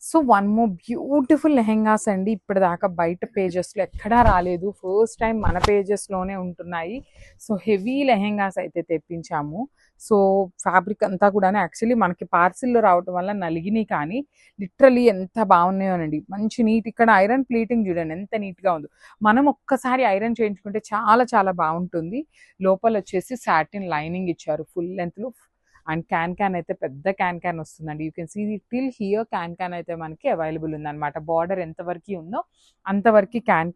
So one more beautiful lehengas అండి. ఇప్పటిదాకా బయట పేజెస్లో ఎక్కడా రాలేదు, ఫస్ట్ టైం మన పేజెస్లోనే ఉంటున్నాయి. సో హెవీ లెహెంగాస్ అయితే తెప్పించాము. సో ఫ్యాబ్రిక్ అంతా కూడా యాక్చువల్లీ మనకి పార్సిల్లో రావటం వల్ల నలిగినాయి, కానీ లిటరలీ ఎంత బాగున్నాయోనండి. మంచి నీట్, ఇక్కడ ఐరన్ ప్లీటింగ్ చూడండి ఎంత నీట్గా ఉందో. మనం ఒక్కసారి ఐరన్ చేయించుకుంటే చాలా చాలా బాగుంటుంది. లోపల వచ్చేసి సాటిన్ లైనింగ్ ఇచ్చారు ఫుల్ లెంత్లో. అండ్ క్యాన్ అయితే పెద్ద క్యాన్ వస్తుందండి. You can see till here can అయితే మనకి అవైలబుల్ ఉందన్నమాట. బార్డర్ ఎంతవరకు ఉందో అంతవరకు క్యాన్.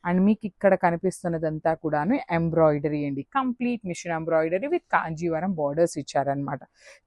అండ్ మీకు ఇక్కడ కనిపిస్తున్నదంతా కూడాను ఎంబ్రాయిడరీ అండి. Complete machine embroidery with Kanjeevaram borders ఇచ్చారనమాట.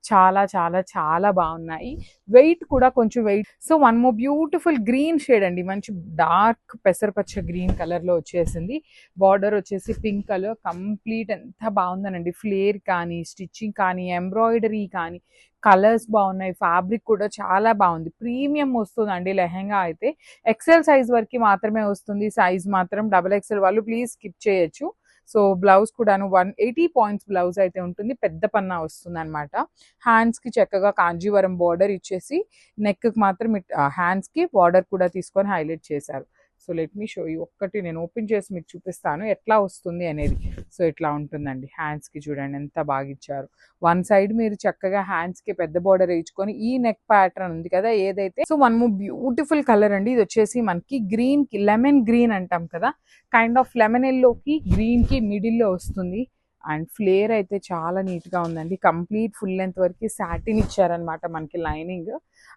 చాలా చాలా చాలా బాగున్నాయి. వెయిట్ కూడా కొంచెం weight. So one more beautiful green shade అండి. మంచి డార్క్ పెసరపచ్చ గ్రీన్ కలర్లో వచ్చేసింది. బార్డర్ వచ్చేసి పింక్ కలర్. కంప్లీట్ ఎంత బాగుందనండి. ఫ్లేర్ కానీ, స్టిచ్చింగ్ కానీ, ఎంబ్రాయిడరీ కానీ, కలర్స్ బాగున్నాయి. ఫ్యాబ్రిక్ కూడా చాలా బాగుంది. ప్రీమియం వస్తుందండి లెహెంగా అయితే. ఎక్సెల్ సైజ్ వరకు మాత్రమే వస్తుంది. సైజ్ మాత్రం XXL వాళ్ళు ప్లీజ్ స్కిప్ చేయొచ్చు. సో బ్లౌజ్ కూడాను 180 పాయింట్స్ బ్లౌజ్ అయితే ఉంటుంది. పెద్ద పన్నా వస్తుంది అనమాట. హ్యాండ్స్కి చక్కగా కాంజీవరం బార్డర్ ఇచ్చేసి, నెక్కి మాత్రం హ్యాండ్స్కి బార్డర్ కూడా తీసుకొని హైలైట్ చేశారు. So let me show you. ఒక్కటి నేను ఓపెన్ చేసి మీకు చూపిస్తాను ఎట్లా వస్తుంది అనేది. సో ఇట్లా ఉంటుందండి. హ్యాండ్స్కి చూడండి ఎంత బాగా ఇచ్చారు. వన్ సైడ్ మీరు చక్కగా హ్యాండ్స్కి పెద్ద బార్డర్ వేయించుకొని, ఈ నెక్ ప్యాటర్న్ ఉంది కదా ఏదైతే, so one more beautiful colour అండి. ఇది వచ్చేసి మనకి గ్రీన్కి, లెమన్ గ్రీన్ అంటాం కదా, కైండ్ ఆఫ్ లెమన్ ఎల్లోకి గ్రీన్కి మిడిల్లో వస్తుంది. అండ్ ఫ్లేర్ అయితే చాలా నీట్గా ఉందండి. కంప్లీట్ ఫుల్ లెంత్ వరకు సాటిన్ ఇచ్చారనమాట మనకి lining.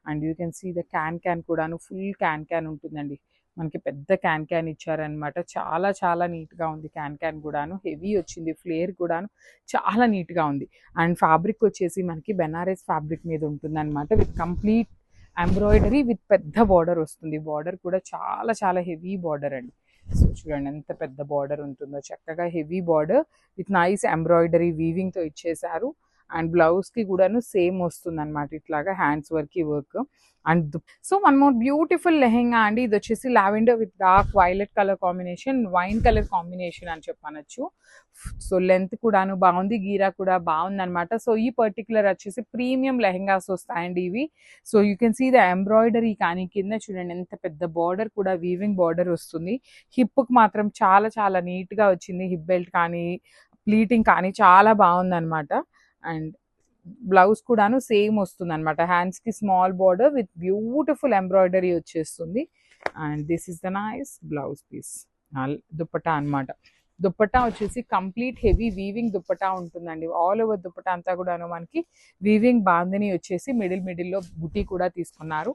And you can see the can కూడాను ఫుల్ క్యాన్ ఉంటుందండి. మనకి పెద్ద క్యాన్ ఇచ్చారనమాట. చాలా చాలా నీట్గా ఉంది. క్యాన్ కూడాను హెవీ వచ్చింది. ఫ్లేర్ కూడాను చాలా నీట్గా ఉంది. అండ్ ఫ్యాబ్రిక్ వచ్చేసి మనకి బెనారస్ ఫ్యాబ్రిక్ మీద ఉంటుందన్నమాట. విత్ కంప్లీట్ ఎంబ్రాయిడరీ విత్ పెద్ద బార్డర్ వస్తుంది. బార్డర్ కూడా చాలా చాలా హెవీ బార్డర్ అండి. సో చూడండి ఎంత పెద్ద బార్డర్ ఉంటుందో. చక్కగా heavy border with nice embroidery వీవింగ్తో ఇచ్చేసారు. అండ్ బ్లౌజ్కి కూడాను సేమ్ వస్తుంది అనమాట. ఇట్లాగా హ్యాండ్స్ వరకు work. And so one more beautiful lehenga అండి. ఇది వచ్చేసి lavender with dark violet colour combination, wine colour combination అని చెప్పనొచ్చు. సో లెంత్ కూడాను బాగుంది, గీరా కూడా బాగుంది అనమాట. సో ఈ పర్టికులర్ వచ్చేసి ప్రీమియం లెహెంగాస్ వస్తాయండి ఇవి. So you can see the embroidery కానీ, కింద చూడండి ఎంత పెద్ద బార్డర్ కూడా వీవింగ్ బార్డర్ వస్తుంది. హిప్కి మాత్రం చాలా చాలా నీట్గా వచ్చింది. హిప్ బెల్ట్ కానీ, ప్లీటింగ్ కానీ చాలా బాగుందన్నమాట. అండ్ బ్లౌజ్ కూడాను సేమ్ వస్తుంది అనమాట. హ్యాండ్స్కి small border with beautiful embroidery వచ్చేస్తుంది. And this is the nice blouse piece. Dupatta అనమాట. దుప్పటా వచ్చేసి కంప్లీట్ హెవీ వీవింగ్ దుప్పటా ఉంటుందండి. ఆల్ ఓవర్ దుప్పటా అంతా కూడాను మనకి వీవింగ్ బాందిని వచ్చేసి మిడిల్లో బుటీ కూడా తీసుకున్నారు.